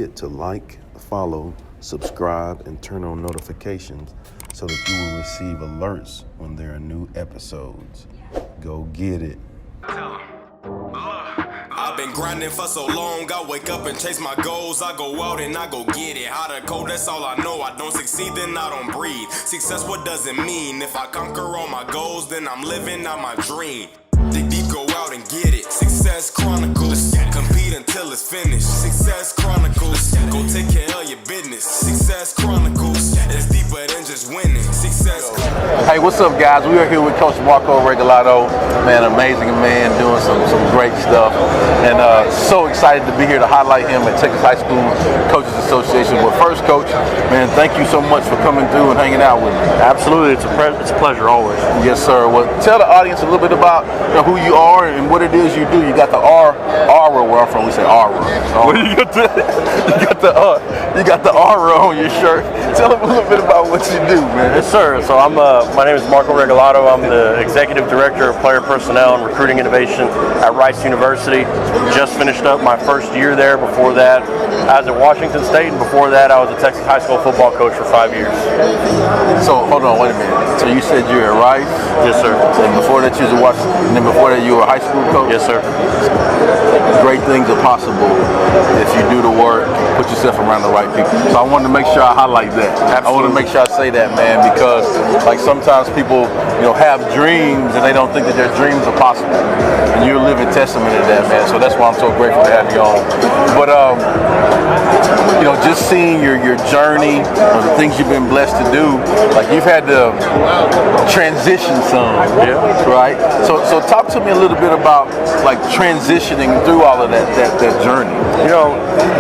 Hit to like, follow, subscribe, and turn on notifications so that you will receive alerts when there are new episodes. Go get it. I've been grinding for so long, I wake up and chase my goals. I go out and I go get it. Hot or cold, that's all I know. I don't succeed, then I don't breathe. Success, what does it mean? If I conquer all my goals, then I'm living out my dream. Dig deep, go out and get it. Success Chronicles, compete until it's finished. Success Chronicles, go take care of your business. Success Chronicles, it's deeper than just winning. Success Chronicles. Hey, what's up, guys? We are here with Coach Marco Regalado, man, amazing man, doing some great stuff, and so excited to be here to highlight him at Texas High School Coaches Association. But first, Coach, man, thank you so much for coming through and hanging out with me. Absolutely, it's a pleasure always. Yes, sir. Well, tell the audience a little bit about who you are and what it is you do. You got the aura where I'm from. We say aura. So, you got the aura on your shirt. Tell them a little bit about what you do, man. Yes, sir. So my name is Marco Regalado. I'm the Executive Director of Player Personnel and Recruiting Innovation at Rice University. Just finished up my first year there. Before that, I was at Washington State, and before that, I was a Texas high school football coach for 5 years. So hold on, wait a minute. So you said you were at Rice? Yes, sir. And before that, you was at Washington, and then before that, you were a high school coach? Yes, sir. Great things are possible if you do the work, put yourself around the right people. So I wanted to make sure I highlight that. Absolutely. I want to make sure I say that, man, because like sometimes people, have dreams and they don't think that their dreams are possible. And you're a living testament to that, man. So that's why I'm so grateful to have you on. But just seeing your journey, the things you've been blessed to do, like you've had to transition some, right? So talk to me a little bit about like transitioning through all of that journey.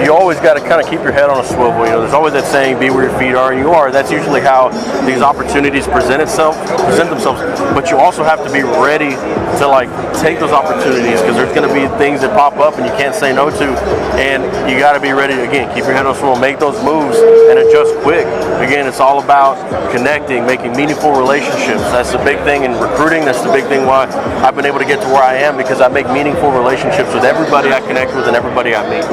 You always got to kind of keep your head on a swivel. There's always that saying, be where your feet are, and you are. That's usually how these opportunities present themselves. But you also have to be ready to take those opportunities, because there's going to be things that pop up and you can't say no to, and you got to be ready to, again, keep your head on a swivel, make those moves, and adjust quick. Again, it's all about connecting, making meaningful relationships. That's the big thing in recruiting. That's the big thing why I've been able to get to where I am, because I make meaningful relationships with everybody I connect with and everybody I meet.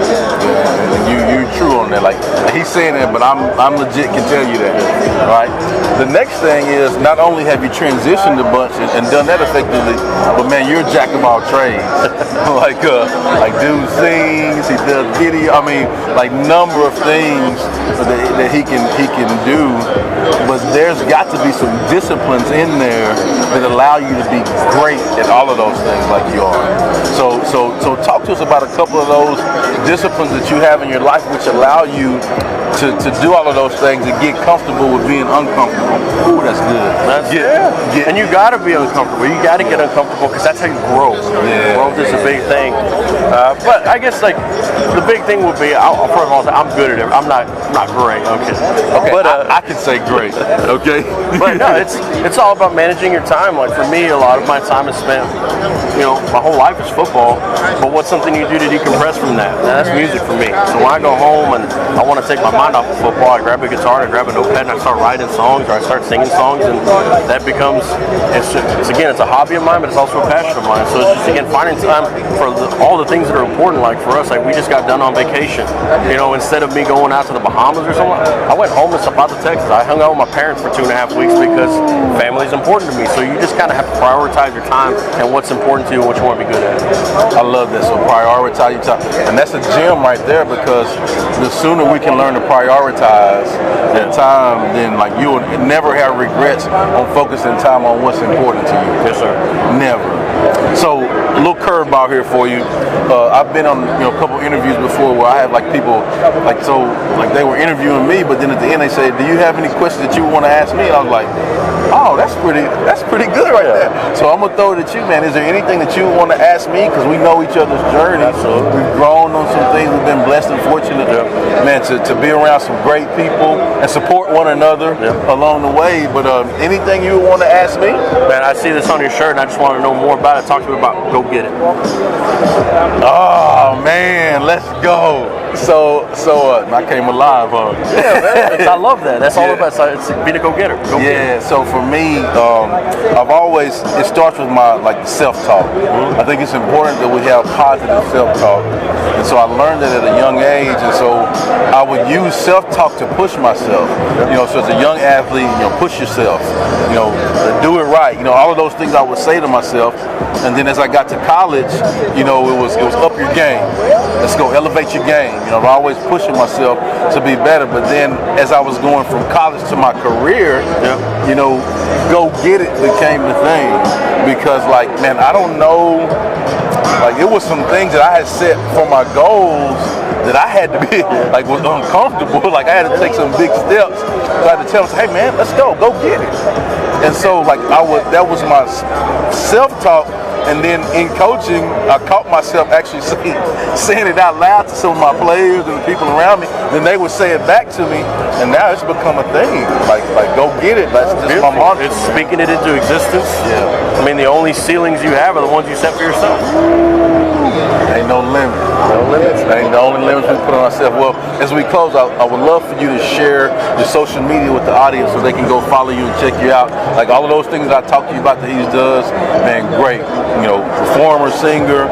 You're true on that. Like he's saying that, but I'm legit can tell you that. Right. The next thing is, not only have you transitioned a bunch and done that effectively, but man, you're a jack of all trades. like dude sings, he does video. I mean, like number of things that he can do. But there's got to be some disciplines in there that allow you to be great at all of those things, like you are. So talk to us about a couple of those disciplines that you have in your life which allow you to do all of those things and get comfortable with being uncomfortable. Ooh, that's good. And you got to be uncomfortable. You got to get uncomfortable, because that's how you grow. Growth is a big thing. But I guess the big thing would be, first of all, I'm good at it. I'm not great. Okay. But I can say great. Okay. But no, it's all about managing your time. Like for me, a lot of my time is spent. My whole life is football. But what's something you do to decompress from that? Now, that's music for me. So when I go home and I want to take my mind off of football, I grab a guitar, I grab a notepad, and I start writing songs, or I start singing songs, and that becomes, it's a hobby of mine, but it's also a passion of mine. So it's just, again, finding time for all the things that are important. Like for us, we just got done on vacation. Instead of me going out to the Bahamas or something, I went home to Zapata, Texas. I hung out with my parents for 2.5 weeks, because family is important to me. So you just kind of have to prioritize your time and what's important to you and what you want to be good at. I love that. So prioritize your time. And that's a gem right there, because the sooner we can learn to prioritize that time, then you will never have regrets on focusing time on what's important to you. Yes, sir. Never. So a little curveball here for you. I've been on a couple interviews before where I have people they were interviewing me, but then at the end they say, "Do you have any questions that you want to ask me?" And I was like, "Oh, that's pretty good right there." So I'm gonna throw it at you, man. Is there anything that you want to ask me? Because we know each other's journey. Absolutely. We've grown on some things. We've been blessed and fortunate, man, to be around some great people and support one another along the way. But anything you want to ask me? Man, I see this on your shirt, and I just want to know more about it. Talk to me about Go Get It. Oh man, let's go. I came alive, huh? Yeah, man. I love that. That's all about it's being a go-getter. Yeah, so for me, it starts with my self-talk. I think it's important that we have positive self-talk. And so I learned that at a young age, and so I would use self-talk to push myself. So as a young athlete, push yourself, do it right. All of those things I would say to myself. And then as I got to college, it was up your game. Let's go elevate your game. I'm always pushing myself to be better. But then as I was going from college to my career, go get it became the thing. Because I don't know, it was some things that I had set for my goals that I had to be was uncomfortable. I had to take some big steps. So I had to tell them, hey man, let's go get it. And so that was my self-talk. And then in coaching, I caught myself actually saying it out loud to some of my players and the people around me. Then they would say it back to me, and now it's become a thing. Go get it. That's just my mantra. It's speaking it into existence. Yeah. I mean, the only ceilings you have are the ones you set for yourself. Ain't no limit. No limits. Ain't the only limits we put on ourselves. Well, as we close, I would love for you to share your social media with the audience so they can go follow you and check you out. All of those things that I talked to you about that he does, man, great. Performer, singer,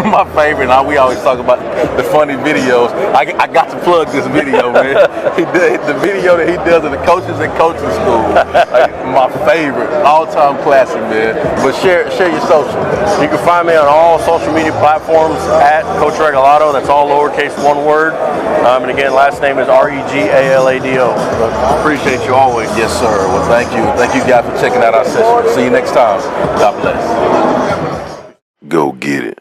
my favorite. We always talk about the funny videos. I got to plug this video, man. The video that he does at the Coaches and Coaching School, my favorite, all-time classic, man. But share your social. You can find me on all social media platforms at Coach Regalado. That's all lowercase, one word. And again, last name is Regalado. Appreciate you always. Yes, sir. Well, thank you. Thank you guys for checking out our session. See you next time. God bless. Go get it.